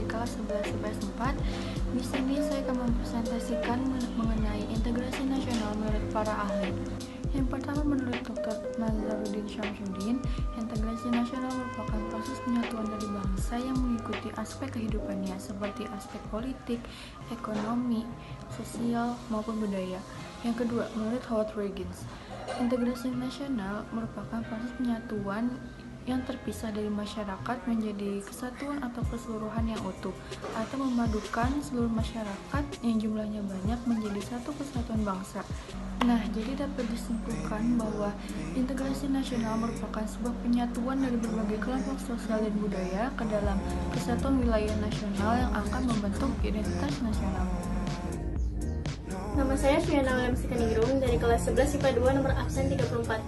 dari kelas 11 IPS 4. Di sini saya akan mempresentasikan mengenai integrasi nasional menurut para ahli. Yang pertama, menurut Dr. Nazarudin Syamsuddin, integrasi nasional merupakan proses penyatuan dari bangsa yang mengikuti aspek kehidupannya seperti aspek politik, ekonomi, sosial, maupun budaya. Yang kedua, menurut Howard Regens, integrasi nasional merupakan proses penyatuan yang terpisah dari masyarakat menjadi kesatuan atau keseluruhan yang utuh, atau memadukan seluruh masyarakat yang jumlahnya banyak menjadi satu kesatuan bangsa. Nah, jadi dapat disimpulkan bahwa integrasi nasional merupakan sebuah penyatuan dari berbagai kelompok sosial dan budaya ke dalam kesatuan wilayah nasional yang akan membentuk identitas nasional. Nama saya Fiana Lemsikaningrum dari kelas 11 IPA 2 nomor absen 34.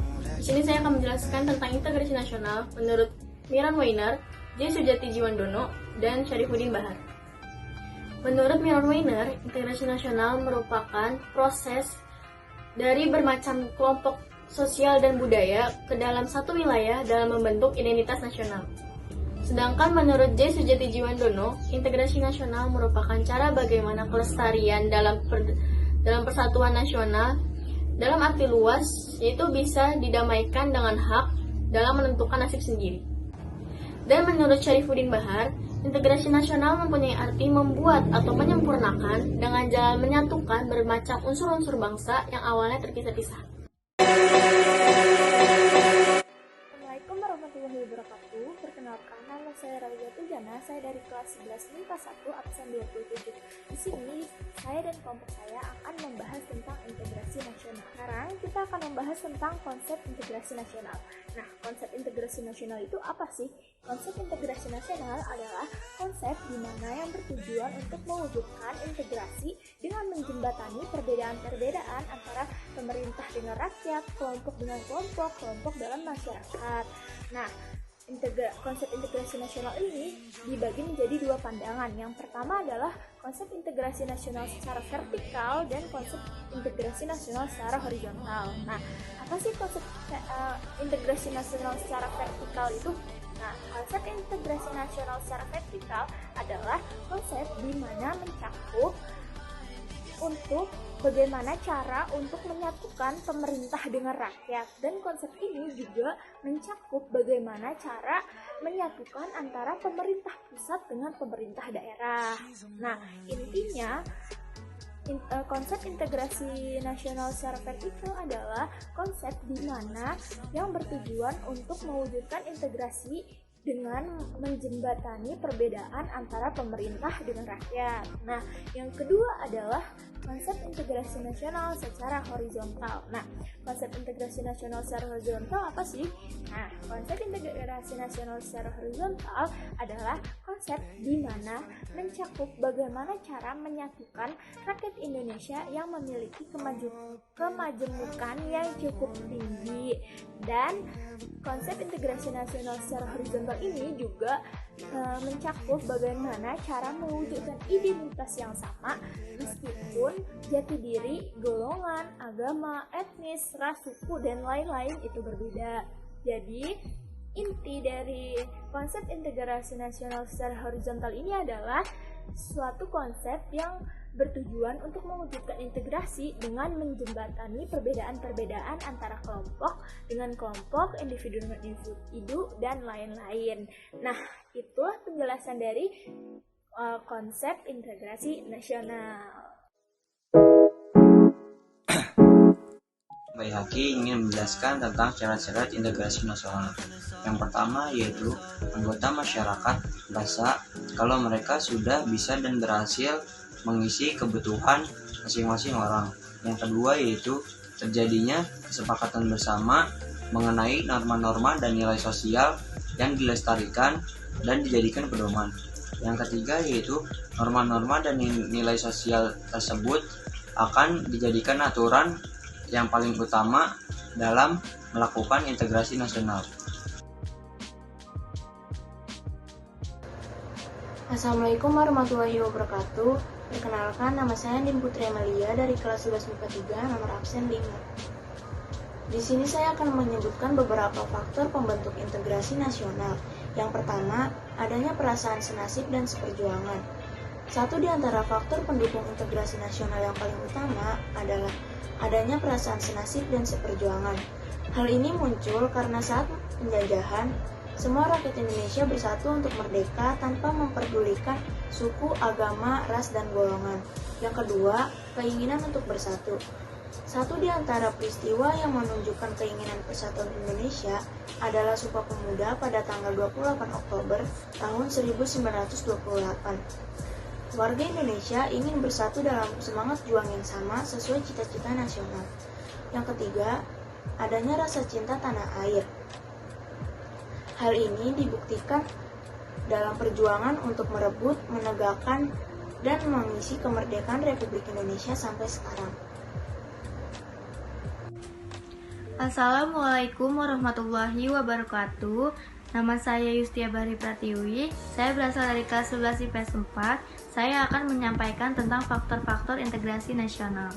Di sini saya akan menjelaskan tentang integrasi nasional menurut Miran Weiner, J. Sujati Jiwandono, dan Syarifuddin Bahar. Menurut Miran Weiner, integrasi nasional merupakan proses dari bermacam kelompok sosial dan budaya ke dalam satu wilayah dalam membentuk identitas nasional. Sedangkan menurut J. Sujati Jiwandono, integrasi nasional merupakan cara bagaimana kelestarian dalam persatuan nasional dalam arti luas, yaitu bisa didamaikan dengan hak dalam menentukan nasib sendiri. Dan menurut Syarifuddin Bahar, integrasi nasional mempunyai arti membuat atau menyempurnakan dengan jalan menyatukan bermacam unsur-unsur bangsa yang awalnya terpisah-pisah. Assalamualaikum warahmatullahi wabarakatuh. Perkenalkan, nama saya Rawiyah Tujana. Saya dari kelas 11 MIPA 1 absen 27. Di sini saya dan kelompok saya akan membahas tentang integrasi nasional. Sekarang kita akan membahas tentang konsep integrasi nasional. Nah, konsep integrasi nasional itu apa sih? Konsep integrasi nasional adalah konsep di mana yang bertujuan untuk mewujudkan integrasi dengan menjembatani perbedaan-perbedaan antara pemerintah dengan rakyat, kelompok dengan kelompok, kelompok dalam masyarakat. Nah, konsep integrasi nasional ini dibagi menjadi dua pandangan. Yang pertama adalah konsep integrasi nasional secara vertikal dan konsep integrasi nasional secara horizontal. Nah, apa sih konsep integrasi nasional secara vertikal itu? Nah, konsep integrasi nasional secara vertikal adalah konsep di mana mencakup untuk bagaimana cara untuk menyatukan pemerintah dengan rakyat, dan konsep ini juga mencakup bagaimana cara menyatukan antara pemerintah pusat dengan pemerintah daerah. Nah, intinya konsep integrasi nasional secara vertikal adalah konsep di mana yang bertujuan untuk mewujudkan integrasi dengan menjembatani perbedaan antara pemerintah dengan rakyat. Nah, yang kedua adalah konsep integrasi nasional secara horizontal. Nah, konsep integrasi nasional secara horizontal apa sih? Nah, konsep integrasi nasional secara horizontal adalah konsep di mana mencakup bagaimana cara menyatukan rakyat Indonesia yang memiliki kemajemukan yang cukup tinggi. Dan konsep integrasi nasional secara horizontal ini juga mencakup bagaimana cara mewujudkan identitas yang sama meskipun jati diri, golongan, agama, etnis, ras, suku, dan lain-lain itu berbeda. Jadi, inti dari konsep integrasi nasional secara horizontal ini adalah suatu konsep yang bertujuan untuk mewujudkan integrasi dengan menjembatani perbedaan-perbedaan antara kelompok dengan kelompok, individu dengan individu, dan lain-lain. Nah, itulah penjelasan dari konsep integrasi nasional. Bayhaqi ingin menjelaskan tentang syarat-syarat integrasi nasional. Yang pertama yaitu anggota masyarakat merasa kalau mereka sudah bisa dan berhasil mengisi kebutuhan masing-masing orang. Yang kedua yaitu terjadinya kesepakatan bersama mengenai norma-norma dan nilai sosial yang dilestarikan dan dijadikan pedoman. Yang ketiga yaitu norma-norma dan nilai sosial tersebut akan dijadikan aturan yang paling utama dalam melakukan integrasi nasional. Assalamualaikum warahmatullahi wabarakatuh. Perkenalkan, nama saya Din Putri Amalia dari kelas 11 MIPA 3 nomor absen 5. Di sini saya akan menyebutkan beberapa faktor pembentuk integrasi nasional. Yang pertama, adanya perasaan senasib dan seperjuangan. Satu di antara faktor pendukung integrasi nasional yang paling utama adalah adanya perasaan senasib dan seperjuangan. Hal ini muncul karena saat penjajahan, semua rakyat Indonesia bersatu untuk merdeka tanpa memperdulikan suku, agama, ras, dan golongan. Yang kedua, keinginan untuk bersatu. Satu di antara peristiwa yang menunjukkan keinginan persatuan Indonesia adalah Sumpah Pemuda pada tanggal 28 Oktober tahun 1928. Warga Indonesia ingin bersatu dalam semangat juang yang sama sesuai cita-cita nasional. Yang ketiga, adanya rasa cinta tanah air. Hal ini dibuktikan dalam perjuangan untuk merebut, menegakkan, dan mengisi kemerdekaan Republik Indonesia sampai sekarang. Assalamualaikum warahmatullahi wabarakatuh. Nama saya Yustia Bahri Pratiwi. Saya berasal dari kelas 11 IPS 4. Saya akan menyampaikan tentang faktor-faktor integrasi nasional.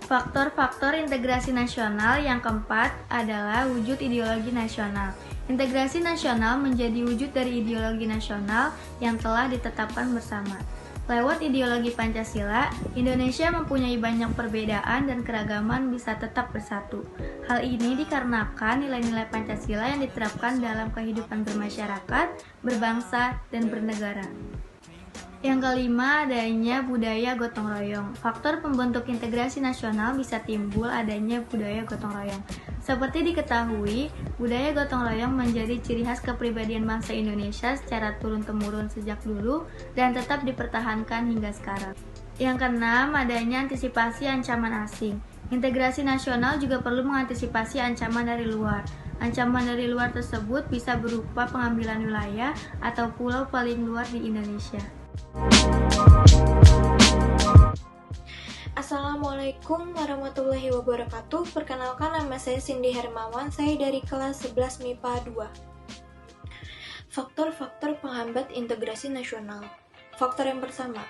Faktor-faktor integrasi nasional yang keempat adalah wujud ideologi nasional. Integrasi nasional menjadi wujud dari ideologi nasional yang telah ditetapkan bersama. Lewat ideologi Pancasila, Indonesia mempunyai banyak perbedaan dan keragaman bisa tetap bersatu. Hal ini dikarenakan nilai-nilai Pancasila yang diterapkan dalam kehidupan bermasyarakat, berbangsa, dan bernegara. Yang kelima, adanya budaya gotong royong. Faktor pembentuk integrasi nasional bisa timbul adanya budaya gotong royong. Seperti diketahui, budaya gotong royong menjadi ciri khas kepribadian bangsa Indonesia secara turun-temurun sejak dulu dan tetap dipertahankan hingga sekarang. Yang keenam, adanya antisipasi ancaman asing. Integrasi nasional juga perlu mengantisipasi ancaman dari luar. Ancaman dari luar tersebut bisa berupa pengambilan wilayah atau pulau paling luar di Indonesia. Assalamualaikum warahmatullahi wabarakatuh. Perkenalkan, nama saya Cindy Hermawan. Saya dari kelas 11 MIPA 2. Faktor-faktor penghambat integrasi nasional. Faktor yang pertama,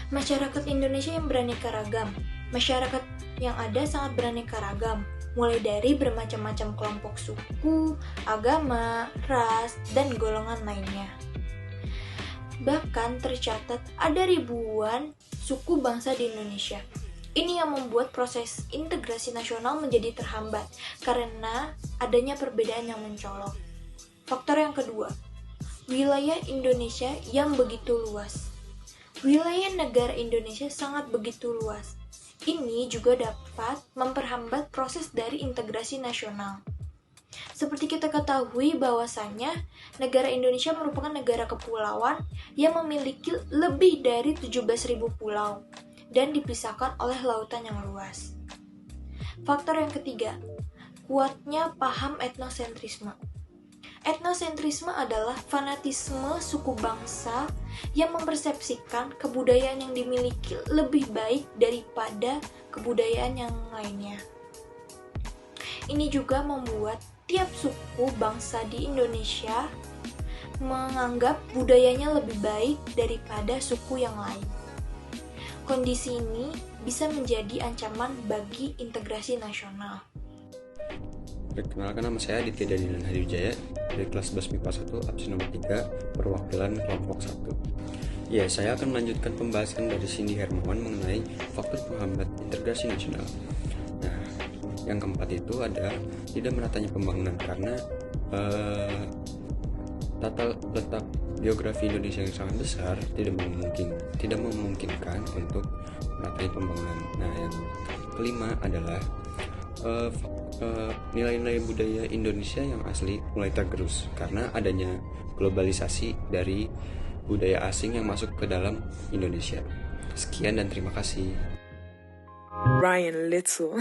masyarakat Indonesia yang beraneka ragam. Masyarakat yang ada sangat beraneka ragam, mulai dari bermacam-macam kelompok suku, agama, ras, dan golongan lainnya. Bahkan tercatat ada ribuan suku bangsa di Indonesia. Ini yang membuat proses integrasi nasional menjadi terhambat karena adanya perbedaan yang mencolok. Faktor yang kedua, wilayah Indonesia yang begitu luas. Wilayah negara Indonesia sangat begitu luas. Ini juga dapat memperhambat proses dari integrasi nasional. Seperti kita ketahui bahwasannya negara Indonesia merupakan negara kepulauan yang memiliki lebih dari 17.000 pulau dan dipisahkan oleh lautan yang luas. Faktor yang ketiga, kuatnya paham etnosentrisme. Etnosentrisme adalah fanatisme suku bangsa yang mempersepsikan kebudayaan yang dimiliki lebih baik daripada kebudayaan yang lainnya. Ini juga membuat tiap suku bangsa di Indonesia menganggap budayanya lebih baik daripada suku yang lain. Kondisi ini bisa menjadi ancaman bagi integrasi nasional. Perkenalkan, nama saya Aditya Daniel Hadiwijaya dari kelas 11 MIPA 1 absen nomor 3 perwakilan kelompok 1. Ya, saya akan melanjutkan pembahasan dari Cindy Hermawan mengenai faktor penghambat integrasi nasional. Nah, yang keempat itu ada tidak meratanya pembangunan karena tata letak geografi Indonesia yang sangat besar tidak memungkinkan untuk meratanya pembangunan. Nah, yang kelima adalah nilai-nilai budaya Indonesia yang asli mulai tergerus karena adanya globalisasi dari budaya asing yang masuk ke dalam Indonesia. Sekian dan terima kasih. Ryan Little